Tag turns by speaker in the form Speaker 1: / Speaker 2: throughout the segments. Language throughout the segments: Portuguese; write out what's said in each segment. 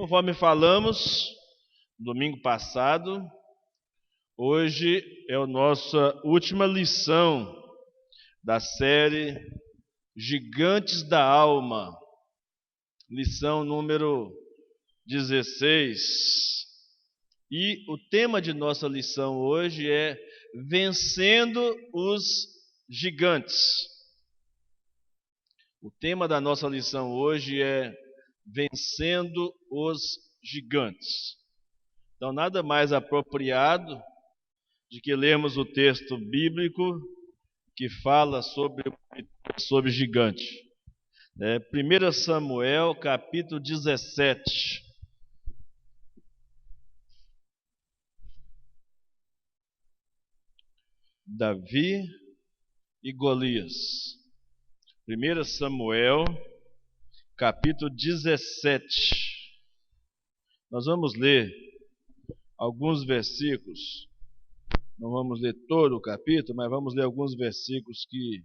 Speaker 1: conforme falamos no domingo passado, hoje é a nossa última lição da série Gigantes da Alma, lição número 16. E o tema de nossa lição hoje é Vencendo os Gigantes. O tema da nossa lição hoje é Vencendo os Gigantes. Então, nada mais apropriado de que lermos o texto bíblico que fala sobre gigante. 1 Samuel, capítulo 17. Davi e Golias. 1 Samuel, capítulo 17. Nós vamos ler alguns versículos. Não vamos ler todo o capítulo, mas vamos ler alguns versículos que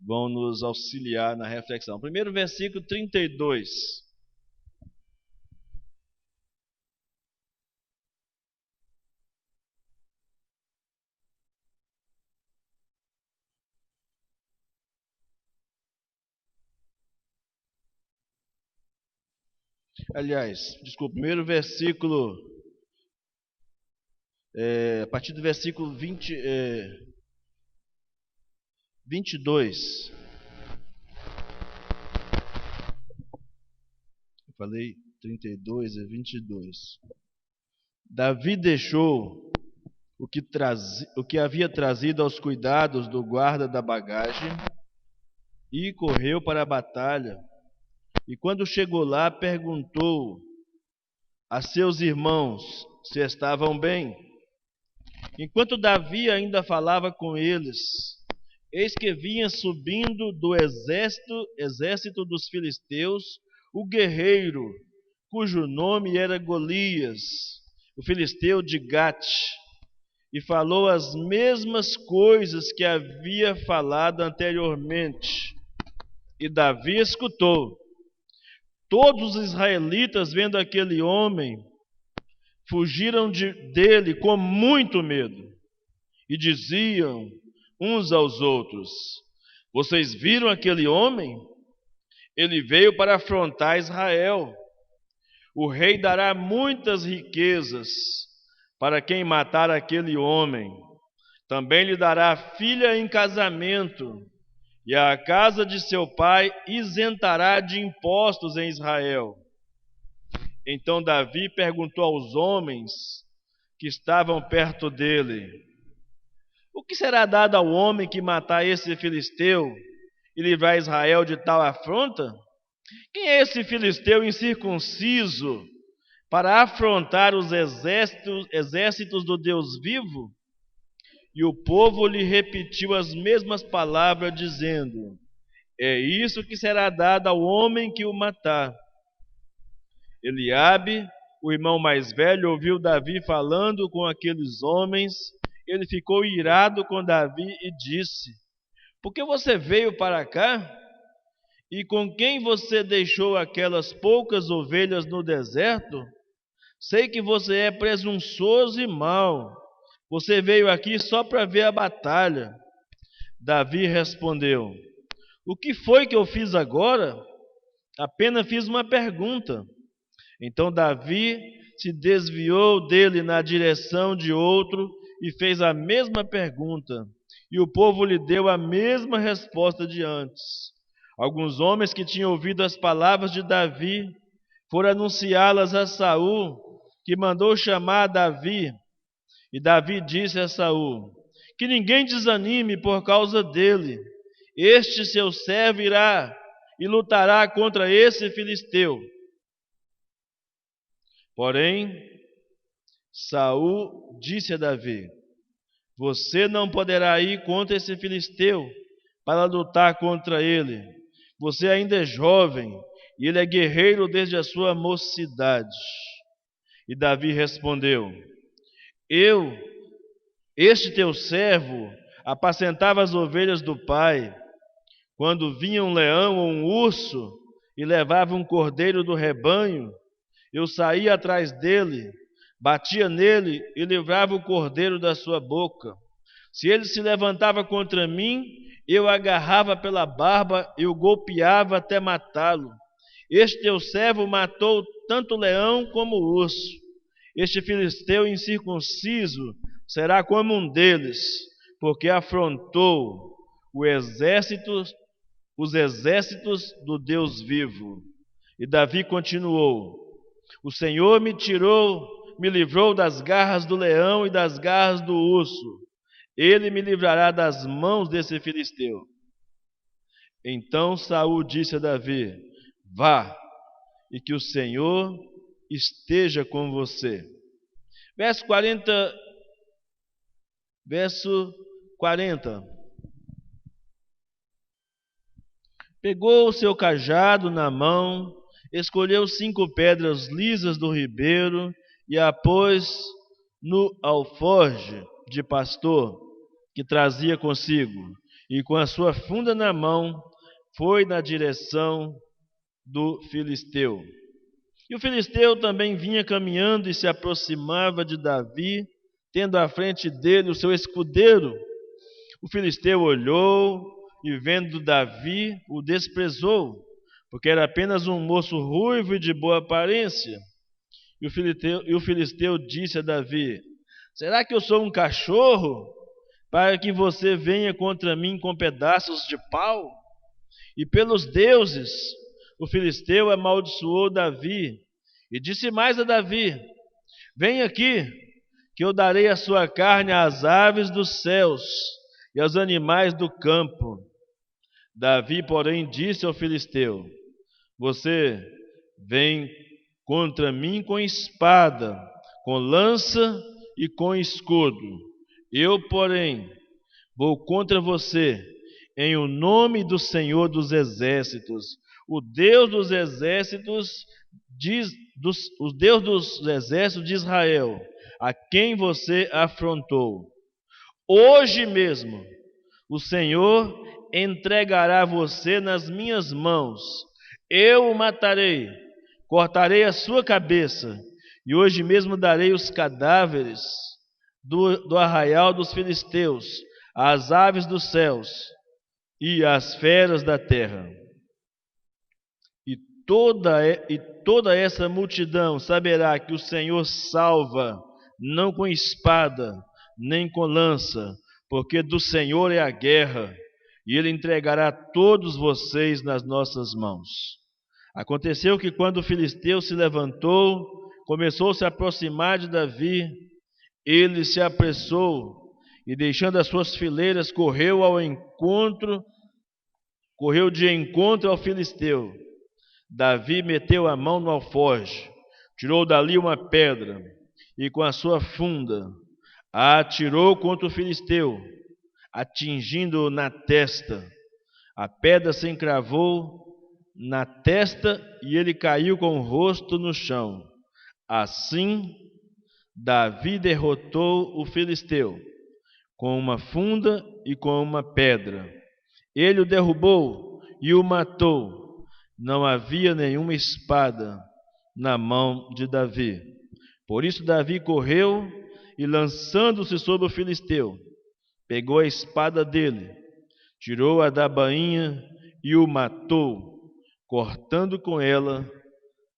Speaker 1: vão nos auxiliar na reflexão. Primeiro versículo 32. Primeiro versículo, a partir do versículo 22. Eu falei 32 e 22. Davi deixou o que havia trazido aos cuidados do guarda da bagagem e correu para a batalha. E quando chegou lá, perguntou a seus irmãos se estavam bem. Enquanto Davi ainda falava com eles, eis que vinha subindo do exército dos filisteus o guerreiro, cujo nome era Golias, o filisteu de Gate, e falou as mesmas coisas que havia falado anteriormente. E Davi escutou. Todos os israelitas, vendo aquele homem, fugiram dele com muito medo e diziam uns aos outros: vocês viram aquele homem? Ele veio para afrontar Israel. O rei dará muitas riquezas para quem matar aquele homem. Também lhe dará filha em casamento, e a casa de seu pai isentará de impostos em Israel. Então Davi perguntou aos homens que estavam perto dele: o que será dado ao homem que matar esse filisteu e livrar Israel de tal afronta? Quem é esse filisteu incircunciso para afrontar os exércitos do Deus vivo? E o povo lhe repetiu as mesmas palavras, dizendo: é isso que será dado ao homem que o matar. Eliabe, o irmão mais velho, ouviu Davi falando com aqueles homens. Ele ficou irado com Davi e disse: por que você veio para cá? E com quem você deixou aquelas poucas ovelhas no deserto? Sei que você é presunçoso e mau. Você veio aqui só para ver a batalha. Davi respondeu: o que foi que eu fiz agora? Apenas fiz uma pergunta. Então Davi se desviou dele na direção de outro e fez a mesma pergunta. E o povo lhe deu a mesma resposta de antes. Alguns homens que tinham ouvido as palavras de Davi foram anunciá-las a Saul, que mandou chamar Davi. E Davi disse a Saul: que ninguém desanime por causa dele. Este seu servo irá e lutará contra esse filisteu. Porém, Saul disse a Davi: você não poderá ir contra esse filisteu para lutar contra ele. Você ainda é jovem e ele é guerreiro desde a sua mocidade. E Davi respondeu: este teu servo, apacentava as ovelhas do pai. Quando vinha um leão ou um urso, e levava um cordeiro do rebanho, eu saía atrás dele, batia nele e livrava o cordeiro da sua boca. Se ele se levantava contra mim, eu o agarrava pela barba e o golpeava até matá-lo. Este teu servo matou tanto o leão como o urso. Este filisteu incircunciso será como um deles, porque afrontou os exércitos do Deus vivo. E Davi continuou: o Senhor me livrou das garras do leão e das garras do urso. Ele me livrará das mãos desse filisteu. Então Saul disse a Davi: vá, e que o Senhor esteja com você. Verso 40. Pegou o seu cajado na mão, escolheu 5 pedras lisas do ribeiro e a pôs no alforje de pastor que trazia consigo, e com a sua funda na mão foi na direção do filisteu. E o filisteu também vinha caminhando e se aproximava de Davi, tendo à frente dele o seu escudeiro. O filisteu olhou e, vendo Davi, o desprezou, porque era apenas um moço ruivo e de boa aparência. E o filisteu disse a Davi: será que eu sou um cachorro para que você venha contra mim com pedaços de pau? E pelos deuses, o filisteu amaldiçoou Davi e disse mais a Davi: vem aqui, que eu darei a sua carne às aves dos céus e aos animais do campo. Davi, porém, disse ao filisteu: você vem contra mim com espada, com lança e com escudo. Eu, porém, vou contra você em o nome do Senhor dos exércitos, o Deus dos exércitos de Israel, a quem você afrontou. Hoje mesmo o Senhor entregará você nas minhas mãos. Eu o matarei, cortarei a sua cabeça, e hoje mesmo darei os cadáveres do arraial dos filisteus às aves dos céus e às feras da terra. E toda essa multidão saberá que o Senhor salva, não com espada, nem com lança, porque do Senhor é a guerra, e Ele entregará todos vocês nas nossas mãos. Aconteceu que quando o filisteu se levantou, começou a se aproximar de Davi, ele se apressou e, deixando as suas fileiras, correu de encontro ao filisteu. Davi meteu a mão no alforje, tirou dali uma pedra e com a sua funda a atirou contra o filisteu, atingindo-o na testa. A pedra se encravou na testa e ele caiu com o rosto no chão. Assim, Davi derrotou o filisteu com uma funda e com uma pedra. Ele o derrubou e o matou. Não havia nenhuma espada na mão de Davi. Por isso Davi correu e, lançando-se sobre o filisteu, pegou a espada dele, tirou-a da bainha e o matou, cortando com ela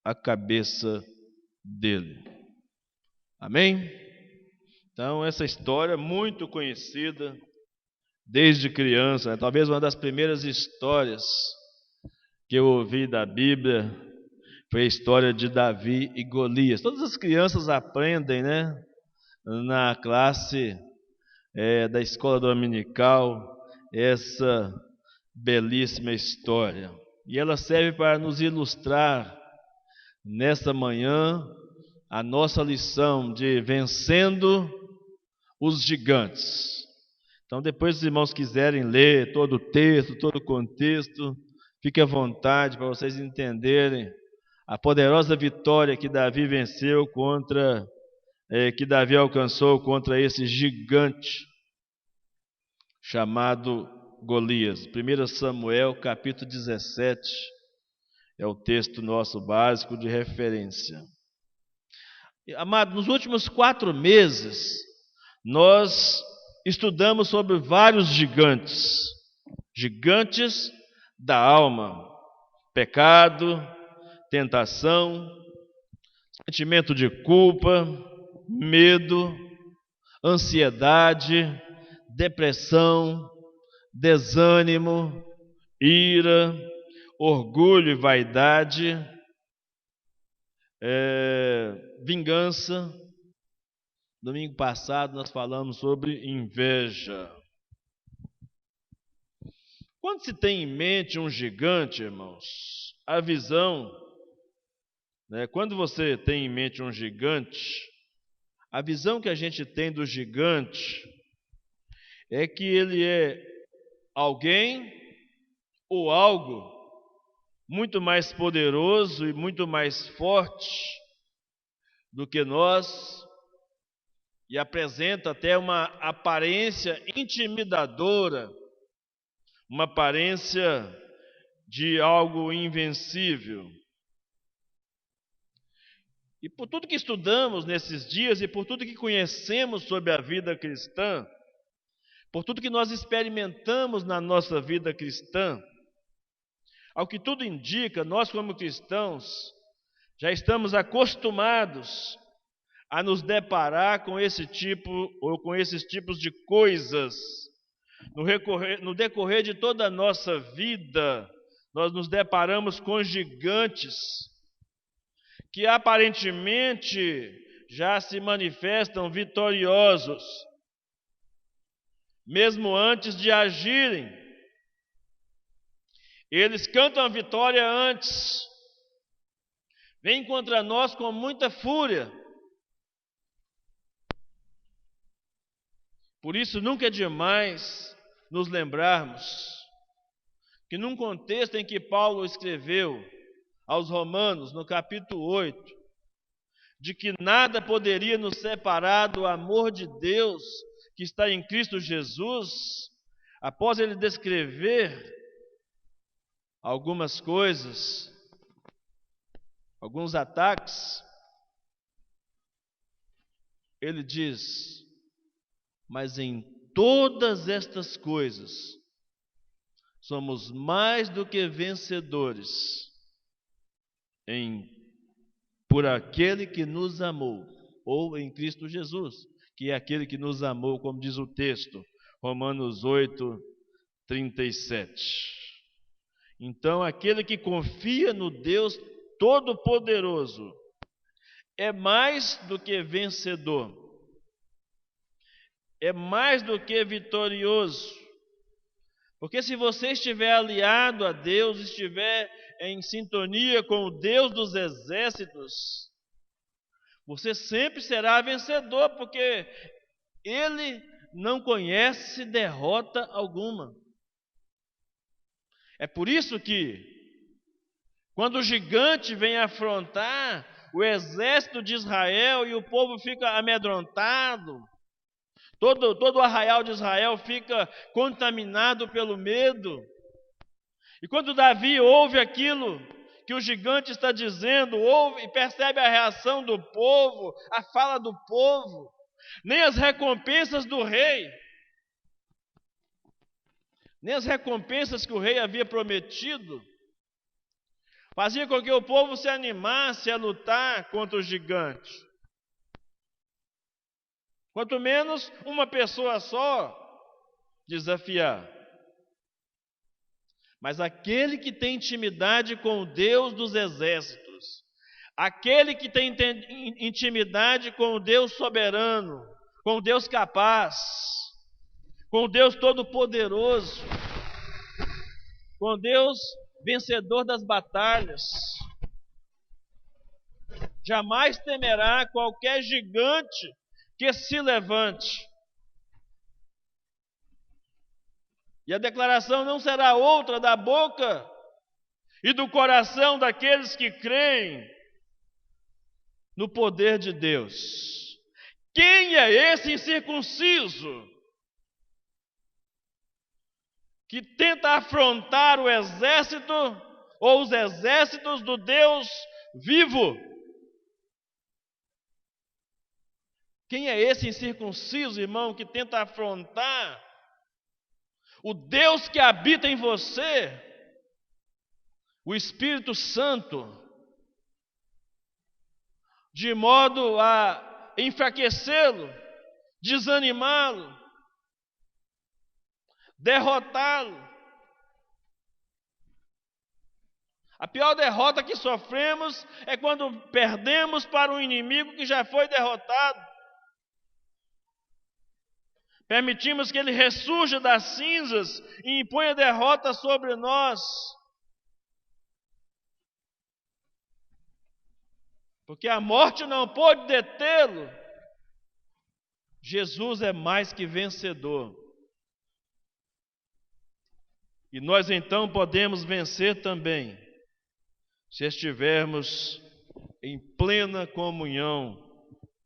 Speaker 1: a cabeça dele. Amém? Então, essa história muito conhecida desde criança, talvez uma das primeiras histórias que eu ouvi da Bíblia foi a história de Davi e Golias. Todas as crianças aprendem, né, na classe da escola dominical, essa belíssima história. E ela serve para nos ilustrar, nesta manhã, a nossa lição de vencendo os gigantes. Então, depois, se os irmãos quiserem ler todo o texto, todo o contexto, fique à vontade para vocês entenderem a poderosa vitória que Davi venceu que Davi alcançou contra esse gigante chamado Golias. 1 Samuel, capítulo 17, É o texto nosso básico de referência. Amado, nos últimos 4 meses, nós estudamos sobre vários gigantes. Gigantes da alma. Pecado, tentação, sentimento de culpa, medo, ansiedade, depressão, desânimo, ira, orgulho e vaidade, vingança. Domingo passado nós falamos sobre inveja. Quando se tem em mente um gigante, irmãos, a visão, quando você tem em mente um gigante, a visão que a gente tem do gigante é que ele é alguém ou algo muito mais poderoso e muito mais forte do que nós, e apresenta até uma aparência intimidadora, uma aparência de algo invencível. E por tudo que estudamos nesses dias e por tudo que conhecemos sobre a vida cristã, por tudo que nós experimentamos na nossa vida cristã, ao que tudo indica, nós como cristãos já estamos acostumados a nos deparar com esse tipo ou com esses tipos de coisas. No decorrer de toda a nossa vida, nós nos deparamos com gigantes que aparentemente já se manifestam vitoriosos, mesmo antes de agirem. Eles cantam a vitória antes, vêm contra nós com muita fúria. Por isso, nunca é demais nos lembrarmos que num contexto em que Paulo escreveu aos Romanos, no capítulo 8, de que nada poderia nos separar do amor de Deus que está em Cristo Jesus, após ele descrever algumas coisas, alguns ataques, ele diz: mas em todas estas coisas somos mais do que vencedores por aquele que nos amou, ou em Cristo Jesus, que é aquele que nos amou, como diz o texto, Romanos 8, 37. Então, aquele que confia no Deus Todo-Poderoso é mais do que vencedor, é mais do que vitorioso. Porque se você estiver aliado a Deus, estiver em sintonia com o Deus dos exércitos, você sempre será vencedor, porque Ele não conhece derrota alguma. É por isso que, quando o gigante vem afrontar o exército de Israel e o povo fica amedrontado, todo o arraial de Israel fica contaminado pelo medo. E quando Davi ouve aquilo que o gigante está dizendo, ouve e percebe a reação do povo, a fala do povo, nem as recompensas do rei, nem as recompensas que o rei havia prometido, fazia com que o povo se animasse a lutar contra o gigante. Quanto menos uma pessoa só desafiar. Mas aquele que tem intimidade com o Deus dos exércitos, aquele que tem intimidade com o Deus soberano, com o Deus capaz, com o Deus todo-poderoso, com o Deus vencedor das batalhas, jamais temerá qualquer gigante que se levante. E a declaração não será outra da boca e do coração daqueles que creem no poder de Deus. Quem é esse incircunciso que tenta afrontar o exército ou os exércitos do Deus vivo. Quem é esse incircunciso, irmão, que tenta afrontar o Deus que habita em você, o Espírito Santo, de modo a enfraquecê-lo, desanimá-lo, derrotá-lo? A pior derrota que sofremos é quando perdemos para um inimigo que já foi derrotado. Permitimos que ele ressurja das cinzas e imponha derrota sobre nós. Porque a morte não pôde detê-lo. Jesus é mais que vencedor. E nós então podemos vencer também, se estivermos em plena comunhão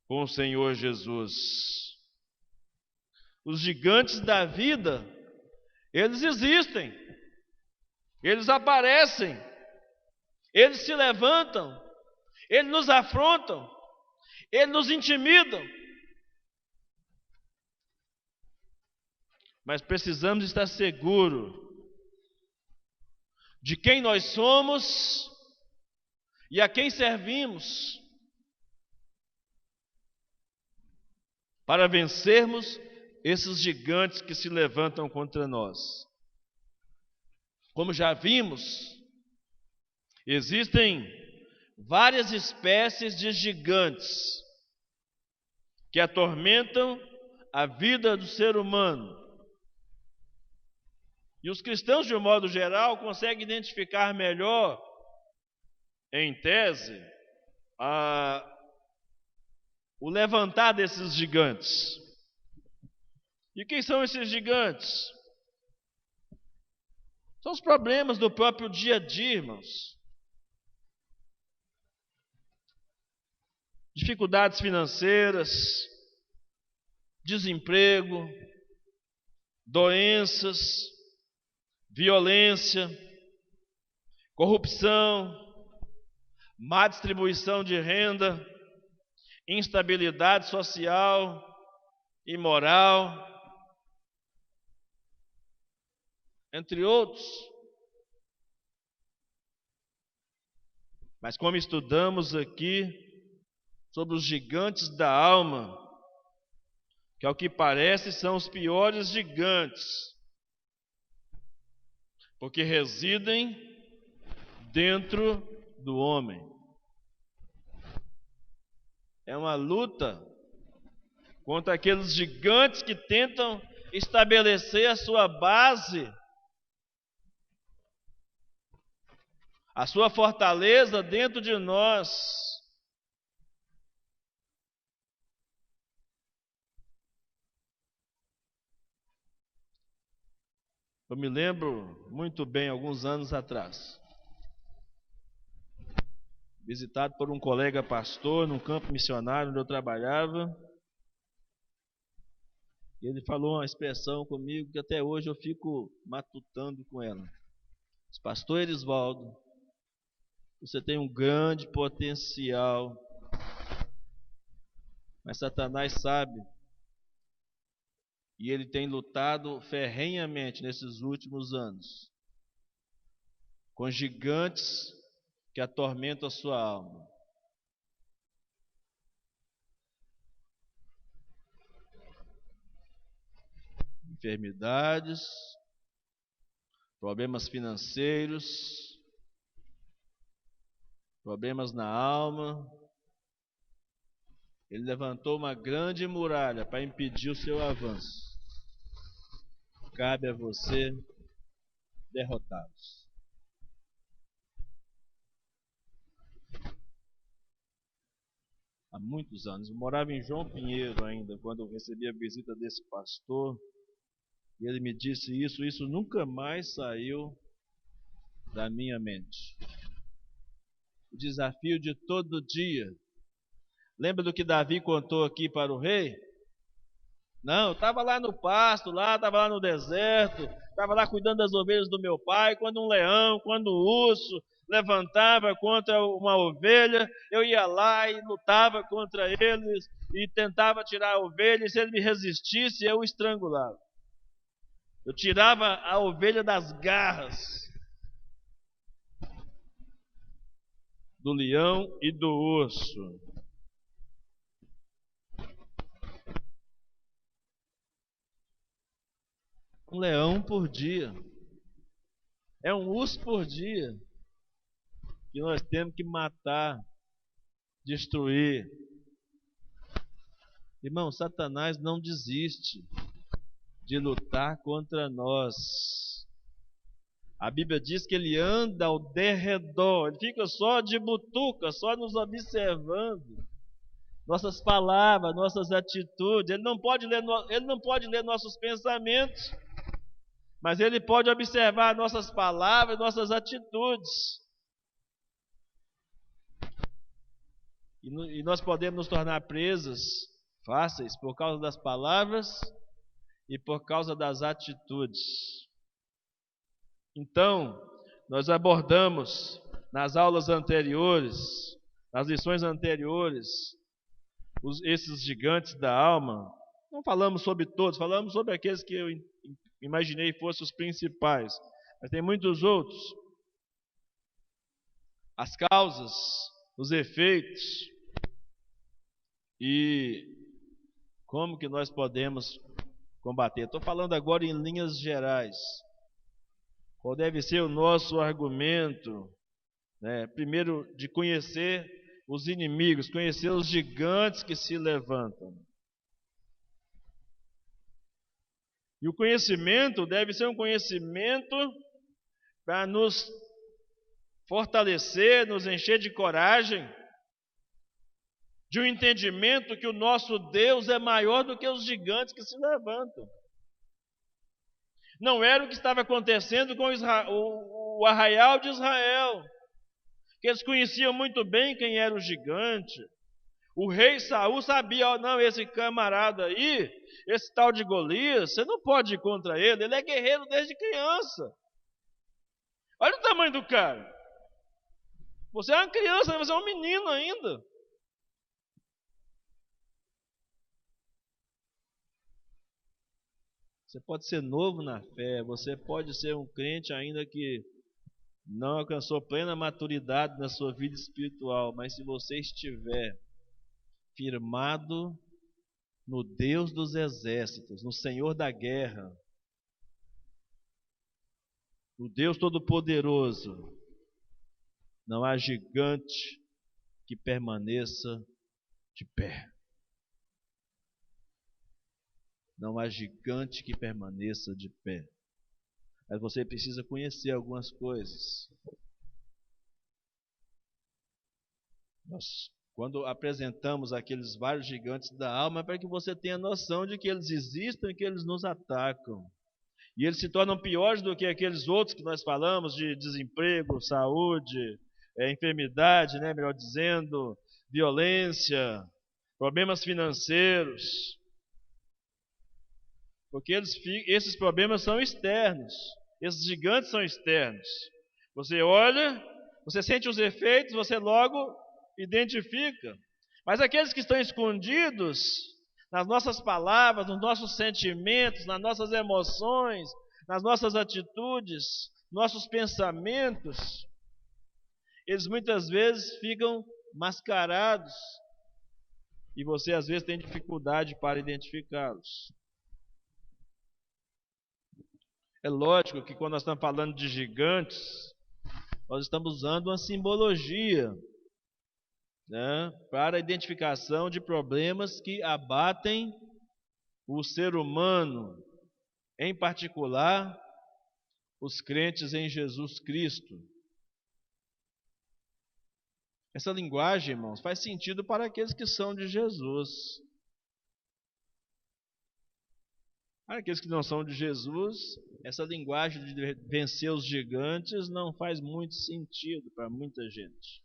Speaker 1: com o Senhor Jesus. Os gigantes da vida, eles existem, eles aparecem, eles se levantam, eles nos afrontam, eles nos intimidam. Mas precisamos estar seguros de quem nós somos e a quem servimos, para vencermos esses gigantes que se levantam contra nós. Como já vimos, existem várias espécies de gigantes que atormentam a vida do ser humano. E os cristãos, de um modo geral, conseguem identificar melhor, em tese, o levantar desses gigantes. E quem são esses gigantes? São os problemas do próprio dia a dia, irmãos. Dificuldades financeiras, desemprego, doenças, violência, corrupção, má distribuição de renda, instabilidade social e moral, entre outros. Mas como estudamos aqui sobre os gigantes da alma, que ao que parece são os piores gigantes, porque residem dentro do homem. É uma luta contra aqueles gigantes que tentam estabelecer a sua base, a sua fortaleza dentro de nós. Eu me lembro muito bem, alguns anos atrás, visitado por um colega pastor num campo missionário onde eu trabalhava. Ele falou uma expressão comigo que até hoje eu fico matutando com ela. Pastor Erisvaldo, você tem um grande potencial, mas Satanás sabe, e ele tem lutado ferrenhamente nesses últimos anos com gigantes que atormentam a sua alma. Enfermidades, problemas financeiros, problemas na alma. Ele levantou uma grande muralha para impedir o seu avanço. Cabe a você derrotá-los. Há muitos anos, eu morava em João Pinheiro ainda, quando eu recebi a visita desse pastor, e ele me disse isso nunca mais saiu da minha mente. O desafio de todo dia. Lembra do que Davi contou aqui para o rei? Não, eu estava lá no pasto, estava lá no deserto, estava lá cuidando das ovelhas do meu pai, quando um leão, quando um urso levantava contra uma ovelha, eu ia lá e lutava contra eles e tentava tirar a ovelha, e se ele me resistisse, eu o estrangulava. Eu tirava a ovelha das garras do leão e do urso. Um leão por dia. É um urso por dia que nós temos que matar, destruir. Irmão, Satanás não desiste de lutar contra nós. A Bíblia diz que ele anda ao derredor, ele fica só de butuca, só nos observando. Nossas palavras, nossas atitudes, ele não pode ler nossos pensamentos, mas ele pode observar nossas palavras, nossas atitudes. E nós podemos nos tornar presas fáceis por causa das palavras e por causa das atitudes. Então, nós abordamos nas aulas anteriores, nas lições anteriores, esses gigantes da alma. Não falamos sobre todos, falamos sobre aqueles que eu imaginei fossem os principais, mas tem muitos outros. As causas, os efeitos e como que nós podemos combater. Estou falando agora em linhas gerais. Qual deve ser o nosso argumento? Primeiro, de conhecer os inimigos, conhecer os gigantes que se levantam. E o conhecimento deve ser um conhecimento para nos fortalecer, nos encher de coragem, de um entendimento que o nosso Deus é maior do que os gigantes que se levantam. Não era o que estava acontecendo com o arraial de Israel, que eles conheciam muito bem quem era o gigante. O rei Saul sabia, não, esse camarada aí, esse tal de Golias, você não pode ir contra ele, ele é guerreiro desde criança. Olha o tamanho do cara. Você é uma criança, você é um menino ainda. Você pode ser novo na fé, você pode ser um crente ainda que não alcançou plena maturidade na sua vida espiritual, mas se você estiver firmado no Deus dos exércitos, no Senhor da guerra, no Deus Todo-Poderoso, não há gigante que permaneça de pé. Não há gigante que permaneça de pé. Mas você precisa conhecer algumas coisas. Nós, quando apresentamos aqueles vários gigantes da alma, é para que você tenha noção de que eles existem e que eles nos atacam. E eles se tornam piores do que aqueles outros que nós falamos, de desemprego, saúde, enfermidade, melhor dizendo, violência, problemas financeiros. Porque esses problemas são externos. Esses gigantes são externos. Você olha, você sente os efeitos, você logo identifica. Mas aqueles que estão escondidos nas nossas palavras, nos nossos sentimentos, nas nossas emoções, nas nossas atitudes, nossos pensamentos, eles muitas vezes ficam mascarados. E você às vezes tem dificuldade para identificá-los. É lógico que quando nós estamos falando de gigantes, nós estamos usando uma simbologia, para a identificação de problemas que abatem o ser humano, em particular os crentes em Jesus Cristo. Essa linguagem, irmãos, faz sentido para aqueles que são de Jesus. Para aqueles que não são de Jesus, essa linguagem de vencer os gigantes não faz muito sentido para muita gente.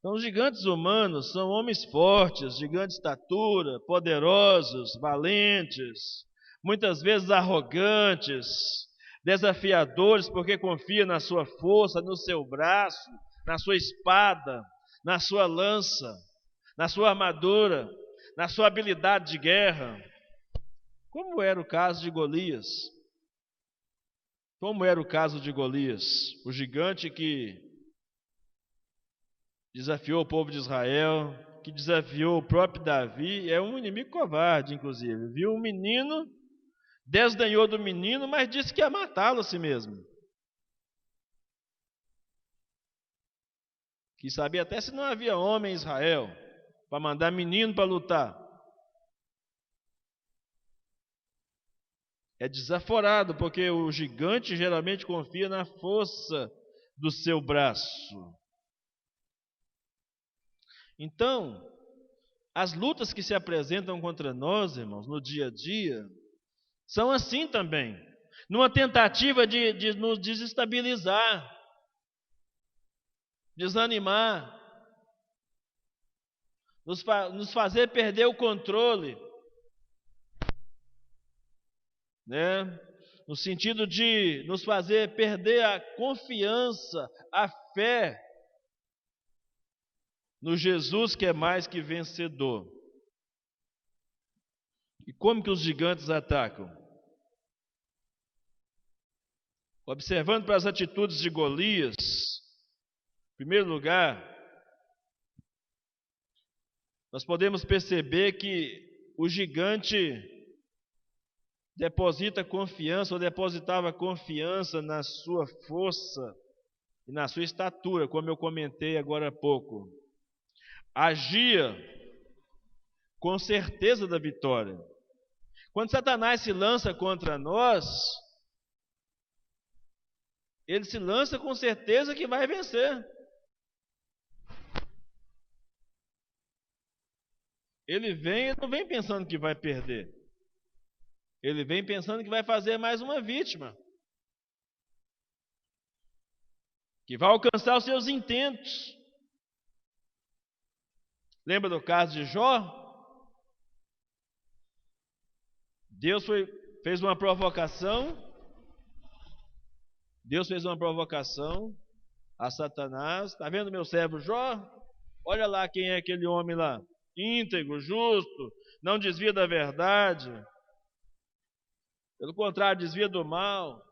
Speaker 1: Então, os gigantes humanos são homens fortes, de grande estatura, poderosos, valentes, muitas vezes arrogantes, desafiadores, porque confiam na sua força, no seu braço, na sua espada, na sua lança, na sua armadura, na sua habilidade de guerra. Como era o caso de Golias? Como era o caso de Golias, o gigante que desafiou o povo de Israel, que desafiou o próprio Davi, é um inimigo covarde, inclusive. Viu um menino, desdenhou do menino, mas disse que ia matá-lo a si mesmo. Que sabia até se não havia homem em Israel para mandar menino para lutar. É desaforado, porque o gigante geralmente confia na força do seu braço. Então, as lutas que se apresentam contra nós, irmãos, no dia a dia, são assim também, numa tentativa de nos desestabilizar, desanimar, nos fazer perder o controle, né? No sentido de nos fazer perder a confiança, a fé no Jesus que é mais que vencedor. E como que os gigantes atacam? Observando para as atitudes de Golias, em primeiro lugar, nós podemos perceber que o gigante deposita confiança, ou depositava confiança na sua força e na sua estatura, como eu comentei agora há pouco. Agia com certeza da vitória. Quando Satanás se lança contra nós, ele se lança com certeza que vai vencer. Ele não vem pensando que vai perder. Ele vem pensando que vai fazer mais uma vítima, que vai alcançar os seus intentos. Lembra do caso de Jó? Deus fez uma provocação. Deus fez uma provocação a Satanás. Está vendo meu servo Jó? Olha lá quem é aquele homem lá. Íntegro, justo, não desvia da verdade. Pelo contrário, desvia do mal.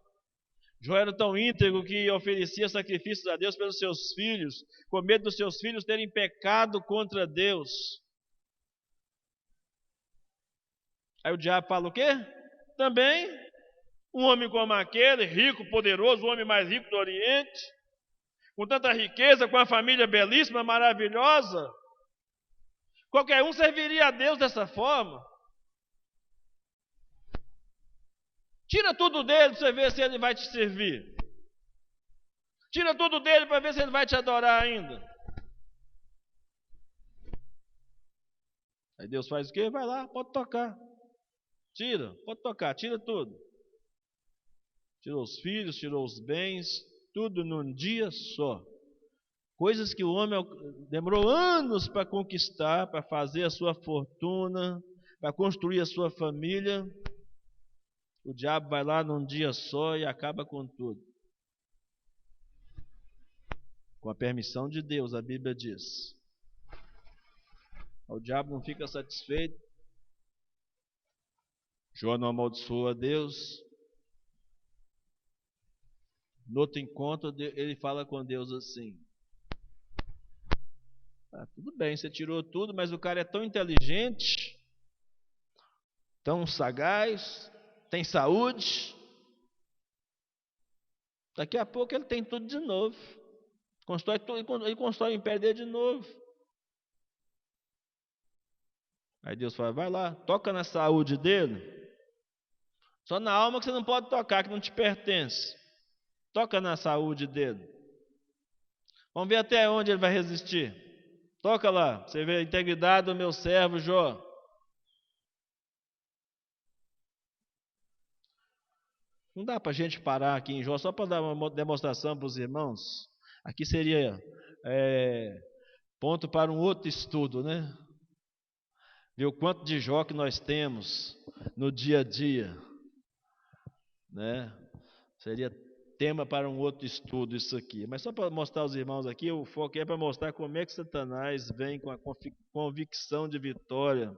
Speaker 1: Jó era tão íntegro que oferecia sacrifícios a Deus pelos seus filhos, com medo dos seus filhos terem pecado contra Deus. Aí o diabo fala o quê? Também, um homem como aquele, rico, poderoso, o homem mais rico do Oriente, com tanta riqueza, com a família belíssima, maravilhosa, qualquer um serviria a Deus dessa forma. Tira tudo dele para você ver se ele vai te servir. Tira tudo dele para ver se ele vai te adorar ainda. Aí Deus faz o quê? Vai lá, pode tocar. Tira, pode tocar, tira tudo. Tirou os filhos, tirou os bens, tudo num dia só. Coisas que o homem demorou anos para conquistar, para fazer a sua fortuna, para construir a sua família. O diabo vai lá num dia só e acaba com tudo. Com a permissão de Deus, a Bíblia diz. O diabo não fica satisfeito. Jó não amaldiçoa a Deus. No outro encontro, ele fala com Deus assim: tudo bem, você tirou tudo, mas o cara é tão inteligente, tão sagaz, tem saúde. Daqui a pouco ele tem tudo de novo. Ele constrói o império dele de novo. Aí Deus fala: vai lá, toca na saúde dele. Só na alma que você não pode tocar, que não te pertence. Toca na saúde dele. Vamos ver até onde ele vai resistir. Toca lá, você vê a integridade do meu servo Jó. Não dá para a gente parar aqui em Jó só para dar uma demonstração para os irmãos. Aqui seria Ponto para um outro estudo, né? Ver o quanto de Jó que nós temos no dia a dia, né? Seria tema para um outro estudo isso aqui. Mas só para mostrar aos irmãos aqui, o foco é para mostrar como é que Satanás vem com a convicção de vitória,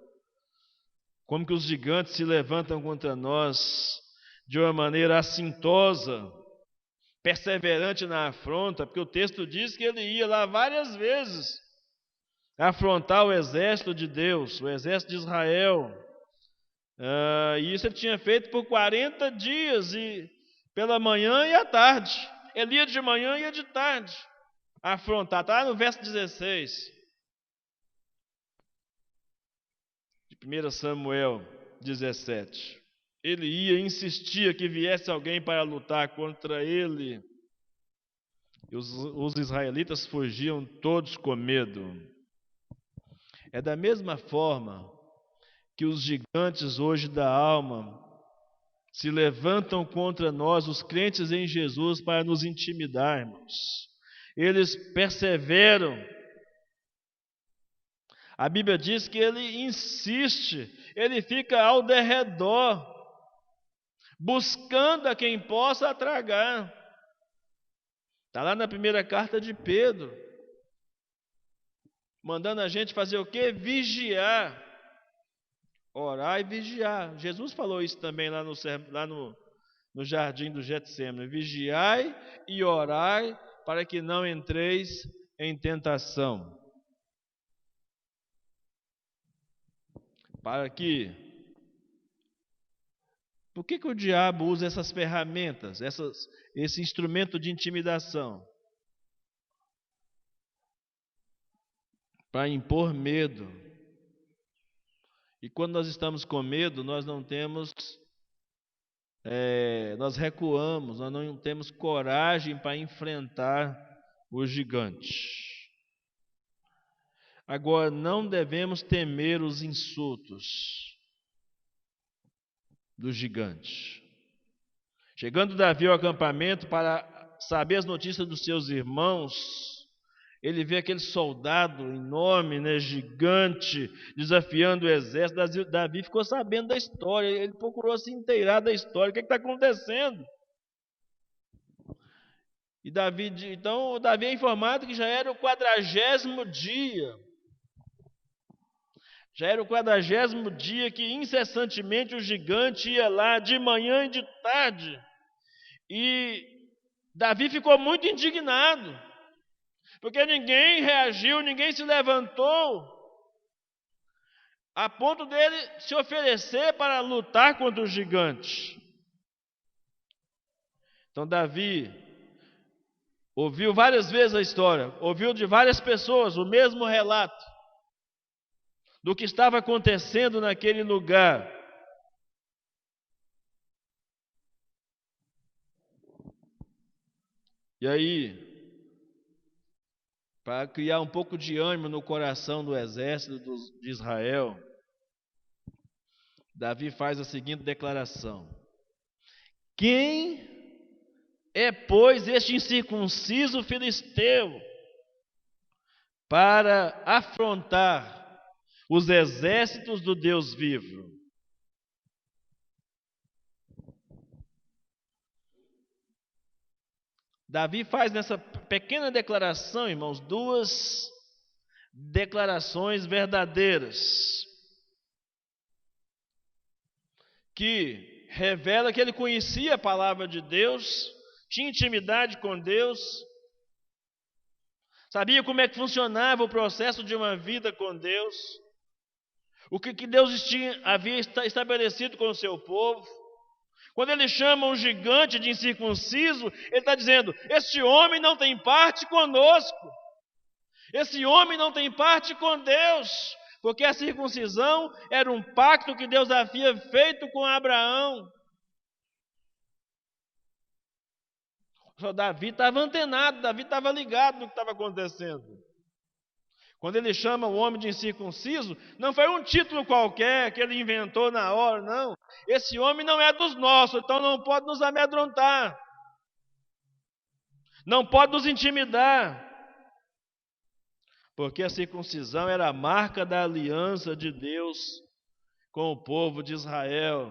Speaker 1: como que os gigantes se levantam contra nós de uma maneira assintosa, perseverante na afronta, porque o texto diz que ele ia lá várias vezes afrontar o exército de Deus, o exército de Israel. E isso ele tinha feito por 40 dias, e pela manhã e à tarde. Ele ia de manhã e ia de tarde afrontar. Está lá no verso 16 de 1 Samuel 17. Ele ia, insistia que viesse alguém para lutar contra ele. E os israelitas fugiam todos com medo. É da mesma forma que os gigantes hoje da alma se levantam contra nós, os crentes em Jesus, para nos intimidarmos. Eles perseveram. A Bíblia diz que ele insiste, ele fica ao derredor, buscando a quem possa tragar. Está lá na primeira carta de Pedro, mandando a gente fazer o quê? Vigiar. Orar e vigiar. Jesus falou isso também lá no jardim do Getsêmani. Vigiai e orai para que não entreis em tentação. Por que o diabo usa essas ferramentas, esse instrumento de intimidação? Para impor medo. E quando nós estamos com medo, nós recuamos, nós não temos coragem para enfrentar o gigante. Agora, não devemos temer os insultos do gigante. Chegando Davi ao acampamento para saber as notícias dos seus irmãos, ele vê aquele soldado enorme, gigante, desafiando o exército. Davi ficou sabendo da história, ele procurou se inteirar da história. O que está acontecendo? E Davi é informado que já era o 40º dia. Já era o 40º dia que incessantemente o gigante ia lá de manhã e de tarde. E Davi ficou muito indignado, porque ninguém reagiu, ninguém se levantou, a ponto dele se oferecer para lutar contra o gigante. Então Davi ouviu várias vezes a história, ouviu de várias pessoas o mesmo relato do que estava acontecendo naquele lugar. E aí, para criar um pouco de ânimo no coração do exército de Israel, Davi faz a seguinte declaração: quem é, pois, este incircunciso filisteu para afrontar os exércitos do Deus vivo? Davi faz nessa pequena declaração, irmãos, duas declarações verdadeiras, que revela que ele conhecia a palavra de Deus, tinha intimidade com Deus, sabia como é que funcionava o processo de uma vida com Deus, o que Deus havia estabelecido com o seu povo. Quando ele chama um gigante de incircunciso, ele está dizendo: este homem não tem parte conosco, esse homem não tem parte com Deus, porque a circuncisão era um pacto que Deus havia feito com Abraão. Só Davi estava antenado, Davi estava ligado no que estava acontecendo. Quando ele chama o homem de incircunciso, não foi um título qualquer que ele inventou na hora, não. Esse homem não é dos nossos, então não pode nos amedrontar, não pode nos intimidar, porque a circuncisão era a marca da aliança de Deus com o povo de Israel.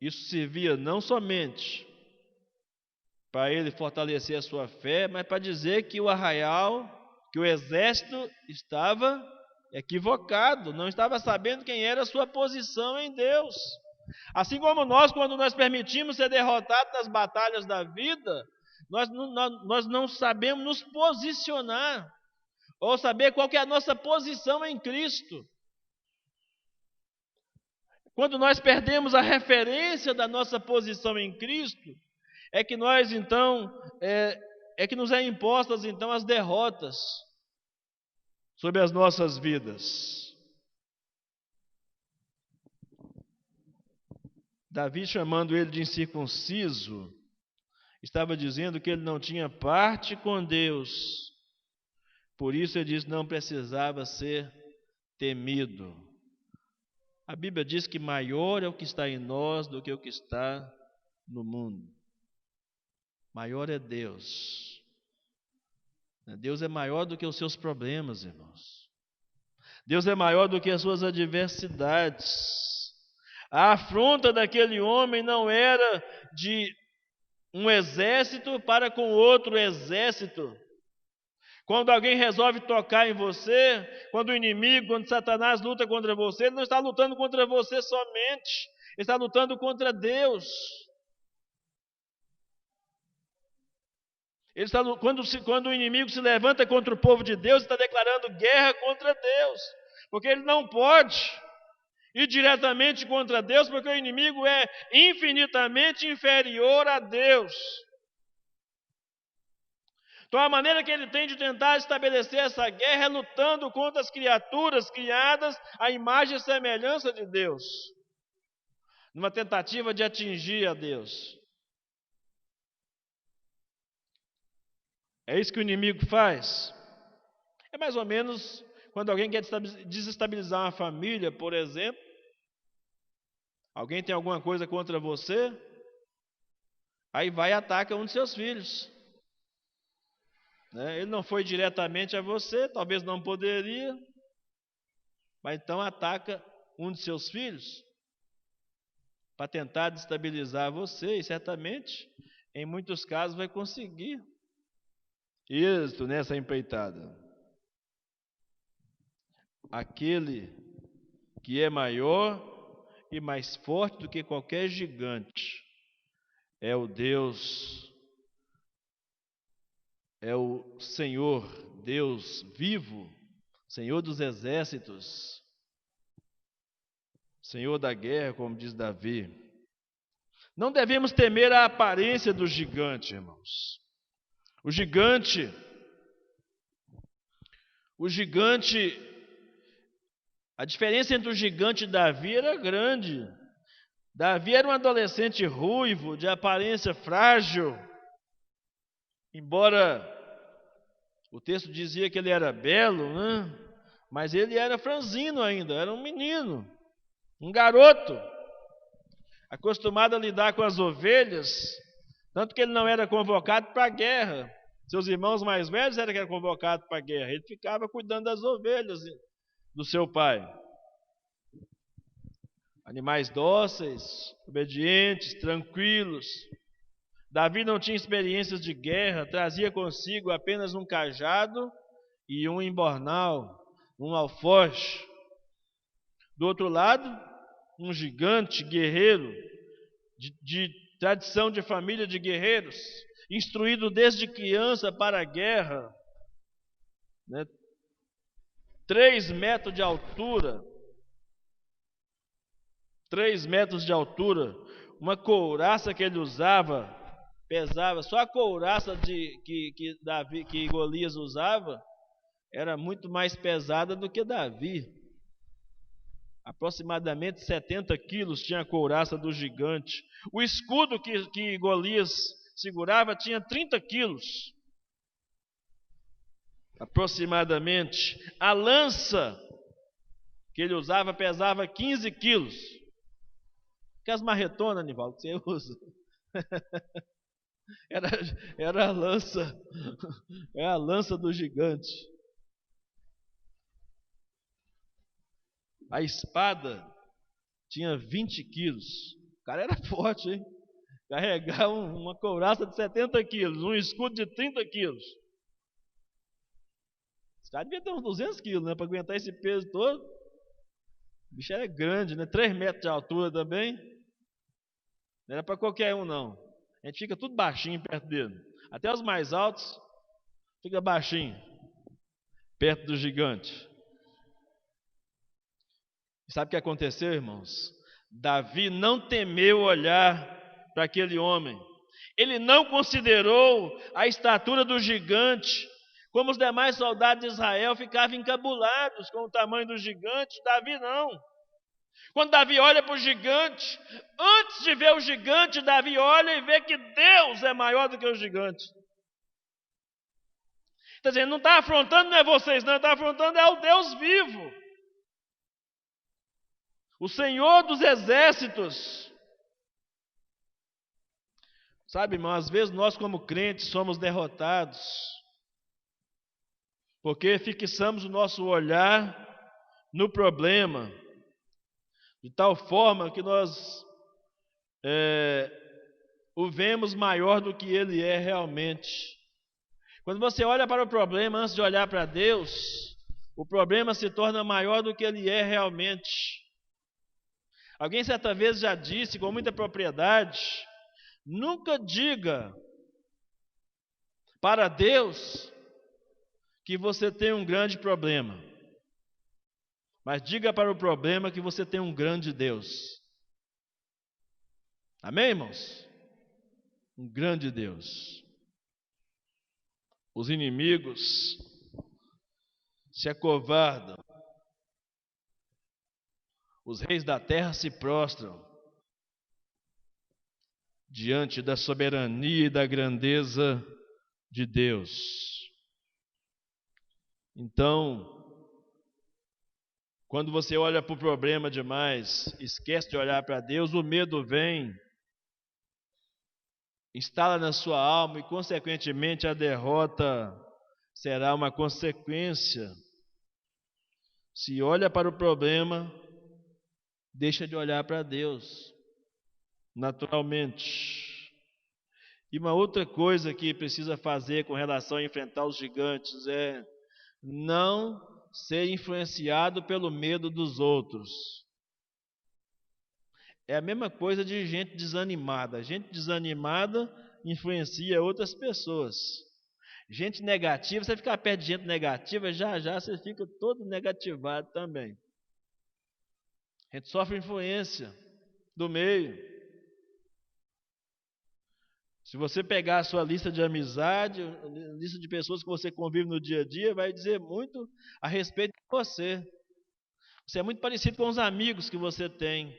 Speaker 1: Isso servia não somente para ele fortalecer a sua fé, mas para dizer que o arraial, que o exército estava equivocado, não estava sabendo quem era a sua posição em Deus. Assim como nós, quando nós permitimos ser derrotados nas batalhas da vida, nós não sabemos nos posicionar, ou saber qual que é a nossa posição em Cristo. Quando nós perdemos a referência da nossa posição em Cristo, é que nós então, é que nos é impostas então as derrotas sobre as nossas vidas. Davi, chamando ele de incircunciso, estava dizendo que ele não tinha parte com Deus. Por isso ele disse que não precisava ser temido. A Bíblia diz que maior é o que está em nós do que o que está no mundo. Maior é Deus. Deus é maior do que os seus problemas, irmãos. Deus é maior do que as suas adversidades. A afronta daquele homem não era de um exército para com outro exército. Quando alguém resolve tocar em você, quando o inimigo, quando Satanás luta contra você, ele não está lutando contra você somente, ele está lutando contra Deus. Quando o inimigo se levanta contra o povo de Deus, está declarando guerra contra Deus, porque ele não pode ir diretamente contra Deus, porque o inimigo é infinitamente inferior a Deus. Então a maneira que ele tem de tentar estabelecer essa guerra é lutando contra as criaturas criadas à imagem e semelhança de Deus, numa tentativa de atingir a Deus. É isso que o inimigo faz. É mais ou menos quando alguém quer desestabilizar uma família, por exemplo. Alguém tem alguma coisa contra você, aí vai e ataca um de seus filhos. Ele não foi diretamente a você, talvez não poderia, mas então ataca um de seus filhos para tentar destabilizar você, e certamente, em muitos casos, vai conseguir êxito nessa empreitada. Aquele que é maior e mais forte do que qualquer gigante é o Deus, é o Senhor, Deus vivo, Senhor dos exércitos, Senhor da guerra, como diz Davi. Não devemos temer a aparência do gigante, irmãos. O gigante, a diferença entre o gigante e Davi era grande. Davi era um adolescente ruivo, de aparência frágil, embora o texto dizia que ele era belo, mas ele era franzino ainda, era um menino, um garoto, acostumado a lidar com as ovelhas, tanto que ele não era convocado para a guerra. Seus irmãos mais velhos eram convocados para a guerra, ele ficava cuidando das ovelhas do seu pai. Animais dóceis, obedientes, tranquilos. Davi não tinha experiências de guerra, trazia consigo apenas um cajado e um embornal, um alforje. Do outro lado, um gigante guerreiro, de tradição de família de guerreiros, instruído desde criança para a guerra, 3 metros de altura, 3 metros de altura, uma couraça que ele usava, pesava, só a couraça que Golias usava, era muito mais pesada do que Davi. Aproximadamente 70 quilos tinha a couraça do gigante. O escudo que Golias segurava tinha 30 quilos. Aproximadamente. A lança que ele usava pesava 15 quilos. Que as marretonas, Nivaldo, que você usa. Era, era a lança, é a lança do gigante. A espada tinha 20 quilos. O cara era forte, hein? Carregar uma couraça de 70 quilos, um escudo de 30 quilos. Esse cara devia ter uns 200 quilos, né? Para aguentar esse peso todo. O bicho era grande, né? 3 metros de altura também. Não era para qualquer um, não. A gente fica tudo baixinho perto dele. Até os mais altos fica baixinho perto do gigante. E sabe o que aconteceu, irmãos? Davi não temeu olhar para aquele homem. Ele não considerou a estatura do gigante. Como os demais soldados de Israel ficavam encabulados com o tamanho do gigante, Davi não. Quando Davi olha para o gigante, antes de ver o gigante, Davi olha e vê que Deus é maior do que o gigante. Está dizendo, não está afrontando, não é vocês, não, está afrontando é o Deus vivo. O Senhor dos exércitos. Sabe, irmão, às vezes nós como crentes somos derrotados, porque fixamos o nosso olhar no problema, de tal forma que nós o vemos maior do que ele é realmente. Quando você olha para o problema antes de olhar para Deus, o problema se torna maior do que ele é realmente. Alguém certa vez já disse com muita propriedade: nunca diga para Deus que você tem um grande problema, mas diga para o problema que você tem um grande Deus. Amém, irmãos? Um grande Deus. Os inimigos se acovardam. Os reis da terra se prostram diante da soberania e da grandeza de Deus. Então, quando você olha para o problema demais, esquece de olhar para Deus, o medo vem, instala na sua alma e, consequentemente, a derrota será uma consequência. Se olha para o problema, deixa de olhar para Deus, naturalmente. E uma outra coisa que precisa fazer com relação a enfrentar os gigantes é não ser influenciado pelo medo dos outros. É a mesma coisa de gente desanimada. Gente desanimada influencia outras pessoas. Gente negativa, você ficar perto de gente negativa, já você fica todo negativado também. A gente sofre influência do meio. Se você pegar a sua lista de amizade, lista de pessoas que você convive no dia a dia, vai dizer muito a respeito de você. Você é muito parecido com os amigos que você tem.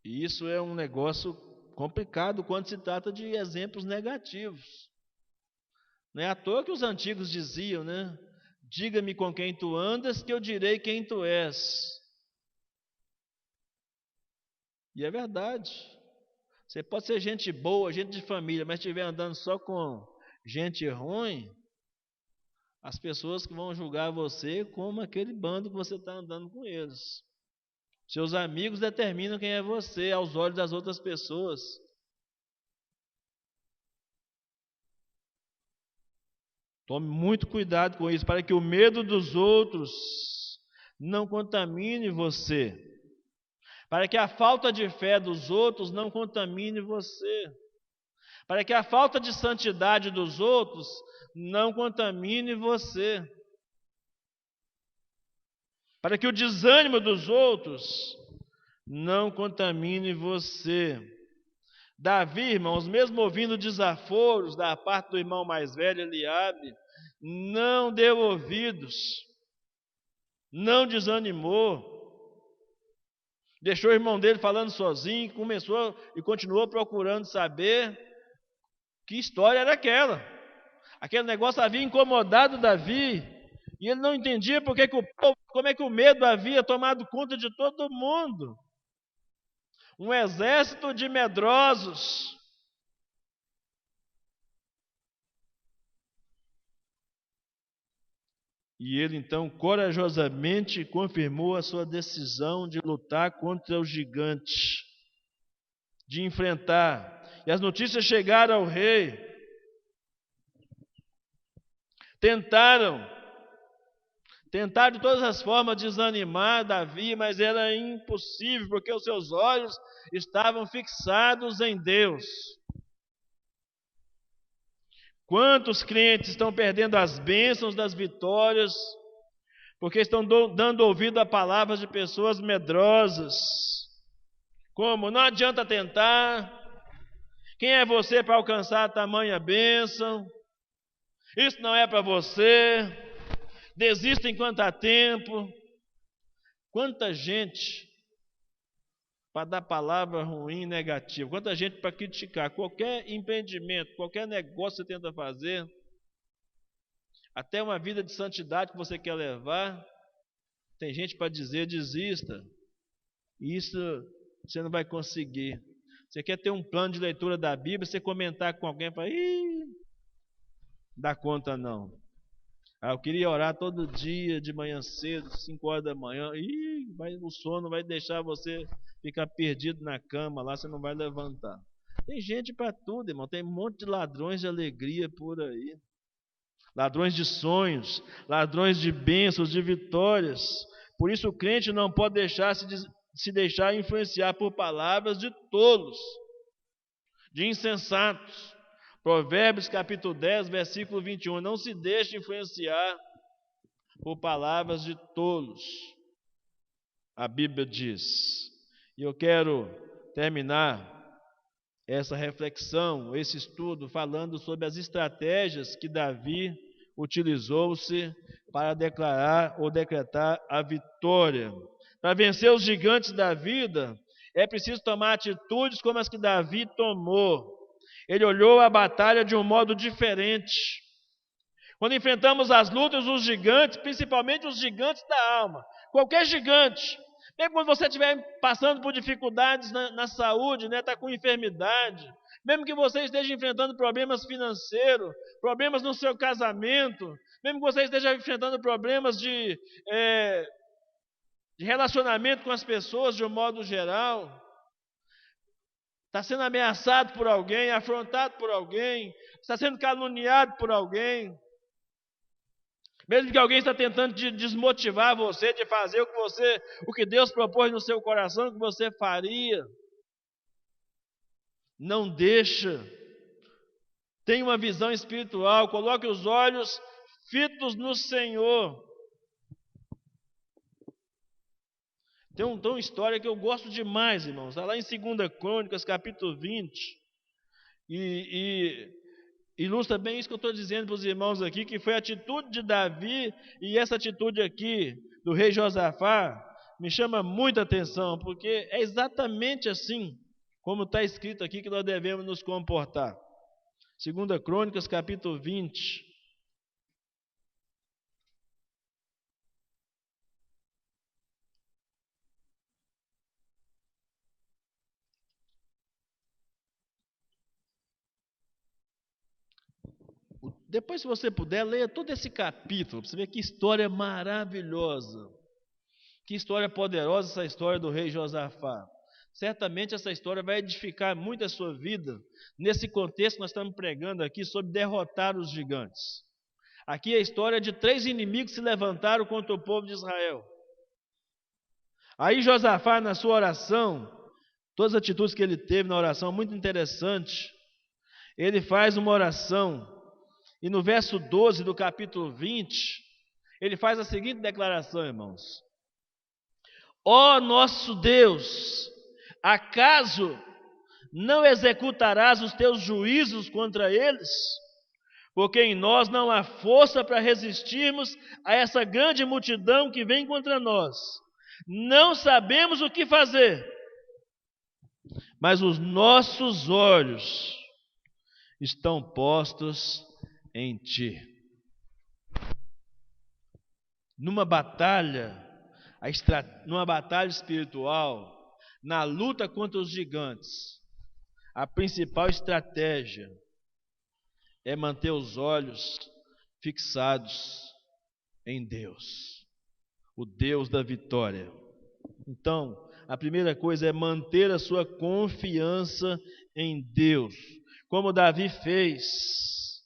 Speaker 1: E isso é um negócio complicado quando se trata de exemplos negativos. Não é à toa que os antigos diziam, né? Diga-me com quem tu andas, que eu direi quem tu és. E é verdade. Você pode ser gente boa, gente de família, mas estiver andando só com gente ruim, as pessoas que vão julgar você como aquele bando que você está andando com eles. Seus amigos determinam quem é você aos olhos das outras pessoas. Tome muito cuidado com isso, para que o medo dos outros não contamine você. Para que a falta de fé dos outros não contamine você. Para que a falta de santidade dos outros não contamine você. Para que o desânimo dos outros não contamine você. Davi, irmãos, mesmo ouvindo desaforos da parte do irmão mais velho, Eliabe, não deu ouvidos, não desanimou, deixou o irmão dele falando sozinho, começou e continuou procurando saber que história era aquela. Aquele negócio havia incomodado Davi, e ele não entendia como é que o medo havia tomado conta de todo mundo. um exército de medrosos. E ele então corajosamente confirmou a sua decisão de lutar contra o gigante, de enfrentar. E as notícias chegaram ao rei. Tentaram de todas as formas desanimar Davi, mas era impossível, porque os seus olhos estavam fixados em Deus. Quantos crentes estão perdendo as bênçãos das vitórias, porque estão dando ouvido a palavras de pessoas medrosas? Como? Não adianta tentar. Quem é você para alcançar tamanha bênção? Isso não é para você. Desista enquanto há tempo. Quanta gente para dar palavra ruim, negativa. Quanta gente para criticar. Qualquer empreendimento, qualquer negócio que você tenta fazer, até uma vida de santidade que você quer levar, tem gente para dizer: desista. Isso você não vai conseguir. Você quer ter um plano de leitura da Bíblia, você comentar com alguém, fala: ih, dá conta não. Eu queria orar todo dia, de manhã cedo, 5 horas da manhã. O sono vai deixar você ficar perdido na cama lá, você não vai levantar. Tem gente para tudo, irmão. Tem um monte de ladrões de alegria por aí. Ladrões de sonhos, ladrões de bênçãos, de vitórias. Por isso o crente não pode se deixar influenciar por palavras de tolos, de insensatos. Provérbios capítulo 10, versículo 21. Não se deixe influenciar por palavras de tolos. A Bíblia diz. E eu quero terminar essa reflexão, esse estudo, falando sobre as estratégias que Davi utilizou-se para declarar ou decretar a vitória. Para vencer os gigantes da vida, é preciso tomar atitudes como as que Davi tomou. Ele olhou a batalha de um modo diferente. Quando enfrentamos as lutas, os gigantes, principalmente os gigantes da alma, qualquer gigante, mesmo quando você estiver passando por dificuldades na saúde, está com enfermidade, mesmo que você esteja enfrentando problemas financeiros, problemas no seu casamento, mesmo que você esteja enfrentando problemas de relacionamento com as pessoas de um modo geral, está sendo ameaçado por alguém, afrontado por alguém, está sendo caluniado por alguém, mesmo que alguém está tentando desmotivar você de fazer o que Deus propôs no seu coração que você faria, não deixa. Tenha uma visão espiritual, coloque os olhos fitos no Senhor. Tem uma história que eu gosto demais, irmãos. Está lá em 2 Crônicas, capítulo 20. E ilustra bem isso que eu estou dizendo para os irmãos aqui, que foi a atitude de Davi, e essa atitude aqui do rei Josafá me chama muita atenção, porque é exatamente assim como está escrito aqui que nós devemos nos comportar. 2 Crônicas, capítulo 20. Depois, se você puder, leia todo esse capítulo, para você ver que história maravilhosa, que história poderosa essa história do rei Josafá. Certamente essa história vai edificar muito a sua vida, nesse contexto que nós estamos pregando aqui, sobre derrotar os gigantes. Aqui é a história de 3 inimigos que se levantaram contra o povo de Israel. Aí Josafá, na sua oração, todas as atitudes que ele teve na oração, muito interessante, ele faz uma oração, e no verso 12 do capítulo 20, ele faz a seguinte declaração, irmãos: ó nosso Deus, acaso não executarás os teus juízos contra eles? Porque em nós não há força para resistirmos a essa grande multidão que vem contra nós. Não sabemos o que fazer, mas os nossos olhos estão postos em ti. Numa batalha espiritual, na luta contra os gigantes, a principal estratégia é manter os olhos fixados em Deus, o Deus da vitória. Então, a primeira coisa é manter a sua confiança em Deus, como Davi fez.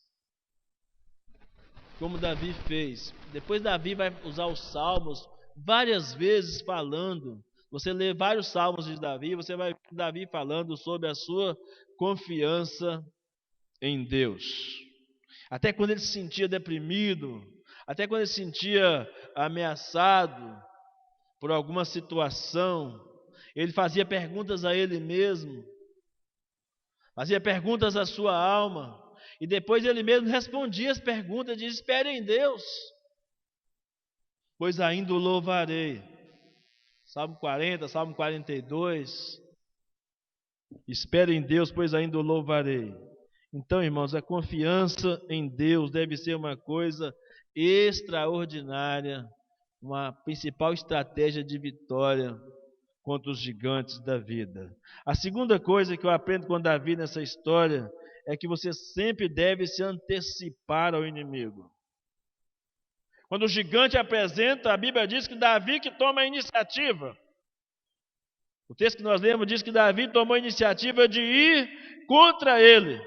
Speaker 1: Depois Davi vai usar os salmos várias vezes falando. Você lê vários salmos de Davi, você vai ver Davi falando sobre a sua confiança em Deus. Até quando ele se sentia deprimido, até quando ele se sentia ameaçado por alguma situação, ele fazia perguntas a ele mesmo, fazia perguntas à sua alma, e depois ele mesmo respondia as perguntas, dizia: espere em Deus, pois ainda o louvarei. Salmo 40, Salmo 42. Espere em Deus, pois ainda o louvarei. Então, irmãos, a confiança em Deus deve ser uma coisa extraordinária, uma principal estratégia de vitória contra os gigantes da vida. A segunda coisa que eu aprendo com Davi nessa história é que você sempre deve se antecipar ao inimigo. Quando o gigante apresenta, a Bíblia diz que Davi que toma a iniciativa. O texto que nós lemos diz que Davi tomou a iniciativa de ir contra ele,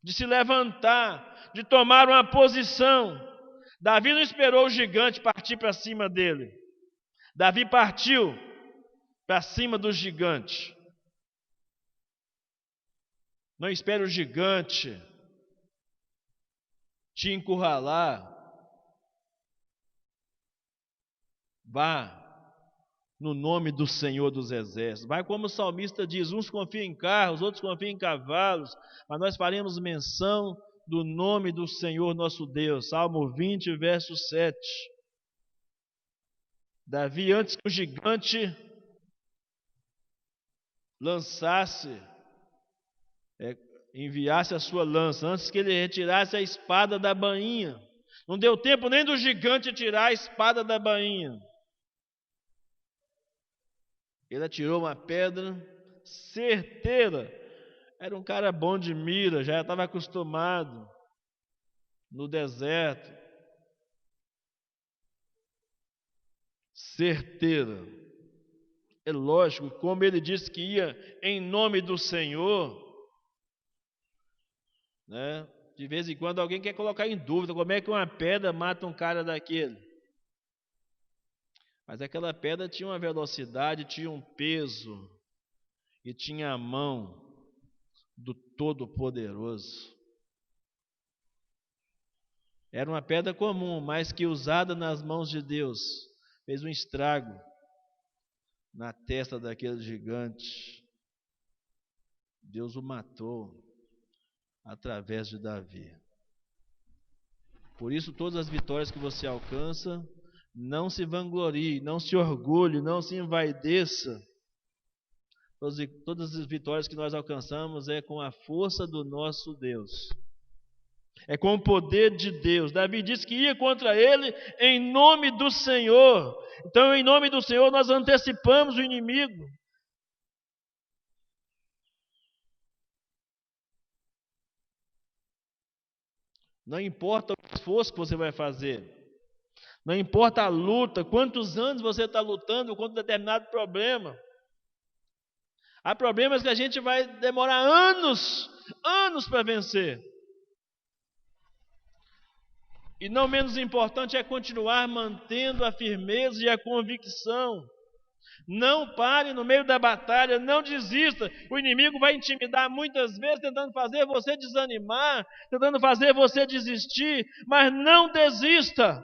Speaker 1: de se levantar, de tomar uma posição. Davi não esperou o gigante partir para cima dele. Davi partiu para cima do gigante. Não espere o gigante te encurralar. Vá no nome do Senhor dos Exércitos. Vai como o salmista diz: uns confiam em carros, outros confiam em cavalos, mas nós faremos menção do nome do Senhor nosso Deus. Salmo 20, verso 7. Davi, antes que o gigante enviasse a sua lança, antes que ele retirasse a espada da bainha, não deu tempo nem do gigante tirar a espada da bainha. Ele atirou uma pedra certeira. Era um cara bom de mira, já estava acostumado no deserto. Certeira. É lógico, como ele disse que ia em nome do Senhor, né? De vez em quando alguém quer colocar em dúvida como é que uma pedra mata um cara daquele. Mas aquela pedra tinha uma velocidade, tinha um peso e tinha a mão do Todo-Poderoso. Era uma pedra comum, mas que usada nas mãos de Deus fez um estrago na testa daquele gigante. Deus o matou através de Davi. Por isso, todas as vitórias que você alcança, não se vanglorie, não se orgulhe, não se envaideça. Todas as vitórias que nós alcançamos é com a força do nosso Deus. É com o poder de Deus. Davi disse que ia contra ele em nome do Senhor. Então, em nome do Senhor, nós antecipamos o inimigo. Não importa o esforço que você vai fazer. Não importa a luta, quantos anos você está lutando contra um determinado problema. Há problemas que a gente vai demorar anos para vencer. E não menos importante é continuar mantendo a firmeza e a convicção. Não pare no meio da batalha, não desista. O inimigo vai intimidar muitas vezes, tentando fazer você desanimar, tentando fazer você desistir, mas não desista.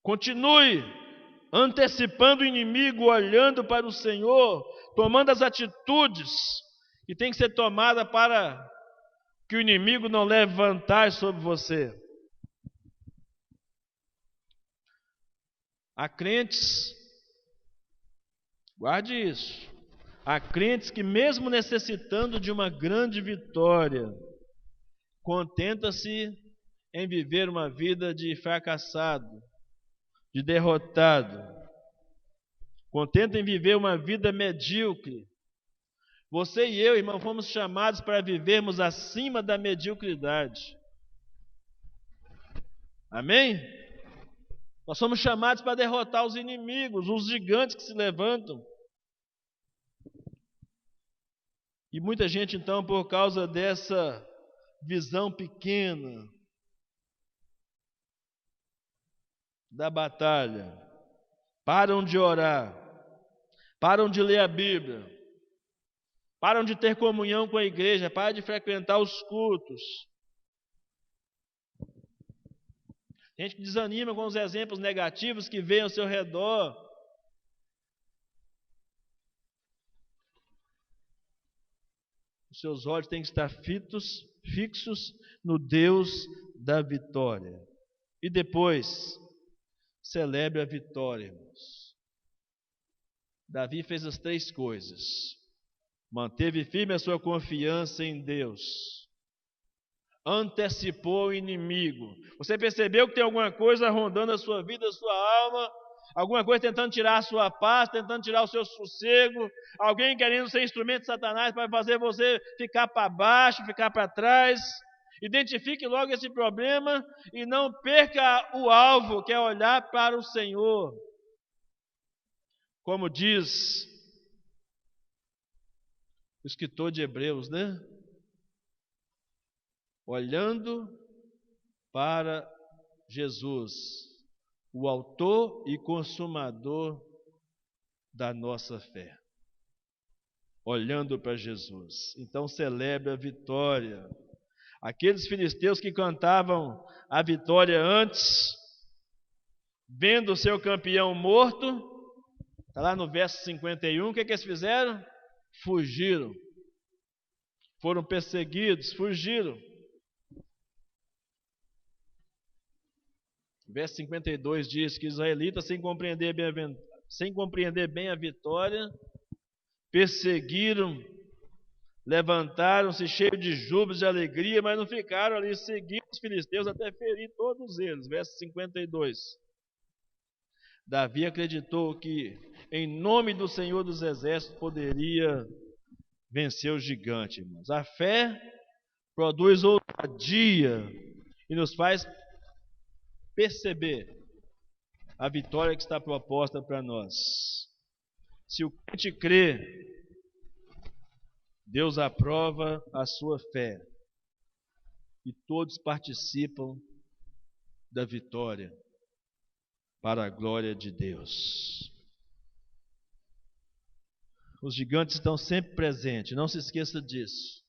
Speaker 1: Continue antecipando o inimigo, olhando para o Senhor, tomando as atitudes que tem que ser tomada para que o inimigo não leve vantagem sobre você. Há crentes, guarde isso, há crentes que mesmo necessitando de uma grande vitória, contenta-se em viver uma vida de fracassado, de derrotado. Contenta em viver uma vida medíocre. Você e eu, irmão, fomos chamados para vivermos acima da mediocridade. Amém? Nós somos chamados para derrotar os inimigos, os gigantes que se levantam. E muita gente, então, por causa dessa visão pequena da batalha, param de orar, param de ler a Bíblia, param de ter comunhão com a igreja, param de frequentar os cultos. A gente desanima com os exemplos negativos que vêm ao seu redor. Os seus olhos têm que estar fixos no Deus da vitória. E depois, celebre a vitória, irmãos. Davi fez as 3 coisas. Manteve firme a sua confiança em Deus. Antecipou o inimigo. Você percebeu que tem alguma coisa rondando a sua vida, a sua alma? Alguma coisa tentando tirar a sua paz, tentando tirar o seu sossego? Alguém querendo ser instrumento de Satanás para fazer você ficar para baixo, ficar para trás? Identifique logo esse problema e não perca o alvo, que é olhar para o Senhor. Como diz o escritor de Hebreus, né? Olhando para Jesus, o autor e consumador da nossa fé. Olhando para Jesus. Então celebre a vitória. Aqueles filisteus que cantavam a vitória antes, vendo o seu campeão morto, está lá no verso 51, o que eles fizeram? Fugiram. Foram perseguidos, fugiram. Verso 52 diz que os israelitas, sem compreender bem a vitória, perseguiram, levantaram-se cheios de júbilo, de alegria, mas não ficaram ali, seguindo os filisteus até ferir todos eles. Verso 52. Davi acreditou que, em nome do Senhor dos Exércitos, poderia vencer o gigante, irmãos. A fé produz ousadia e nos faz perceber a vitória que está proposta para nós. Se o crente crê, Deus aprova a sua fé e todos participam da vitória para a glória de Deus. Os gigantes estão sempre presentes, não se esqueça disso.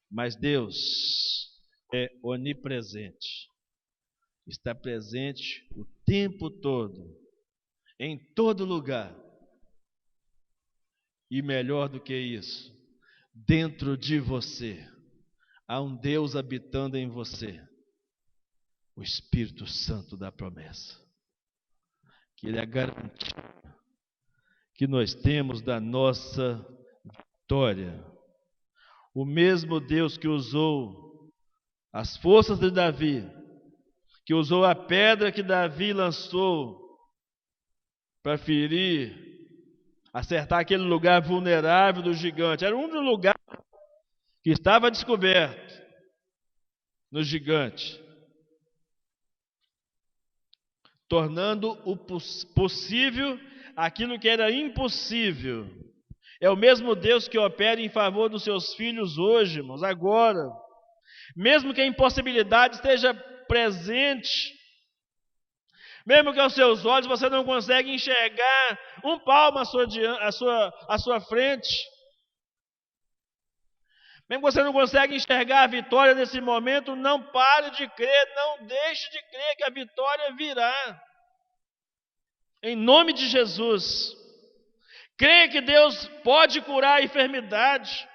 Speaker 1: Mas Deus é onipresente. Está presente o tempo todo, em todo lugar. E melhor do que isso, dentro de você, há um Deus habitando em você, o Espírito Santo da promessa, que Ele é a garantia que nós temos da nossa vitória. O mesmo Deus que usou as forças de Davi, que usou a pedra que Davi lançou para ferir, acertar aquele lugar vulnerável do gigante. Era um lugar que estava descoberto no gigante, tornando o possível aquilo que era impossível. É o mesmo Deus que opera em favor dos seus filhos hoje, irmãos, agora. Mesmo que a impossibilidade esteja presente, mesmo que aos seus olhos você não consegue enxergar um palmo à sua frente, mesmo que você não consegue enxergar a vitória nesse momento, não pare de crer, não deixe de crer que a vitória virá. Em nome de Jesus. Creia que Deus pode curar a enfermidade.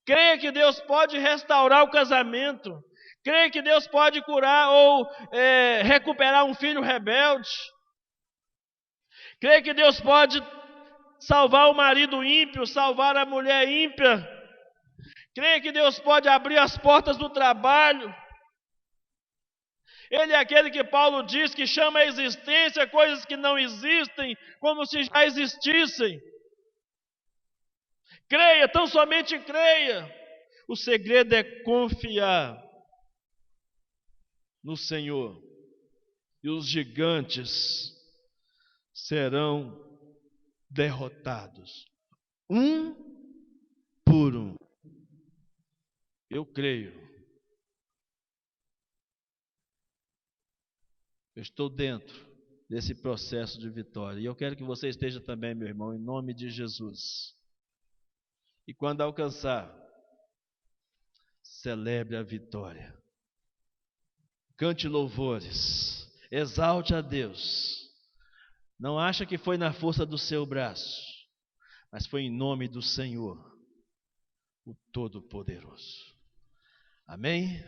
Speaker 1: Creia que Deus pode restaurar o casamento. Creia que Deus pode curar ou recuperar um filho rebelde. Creia que Deus pode salvar o marido ímpio, salvar a mulher ímpia. Creia que Deus pode abrir as portas do trabalho. Ele é aquele que Paulo diz que chama a existência coisas que não existem, como se já existissem. Creia, tão somente creia. O segredo é confiar no Senhor. E os gigantes serão derrotados, um por um. Eu creio. Eu estou dentro desse processo de vitória. E eu quero que você esteja também, meu irmão, em nome de Jesus. E quando alcançar, celebre a vitória. Cante louvores. Exalte a Deus. Não acha que foi na força do seu braço, mas foi em nome do Senhor, o Todo-Poderoso. Amém?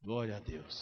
Speaker 1: Glória a Deus.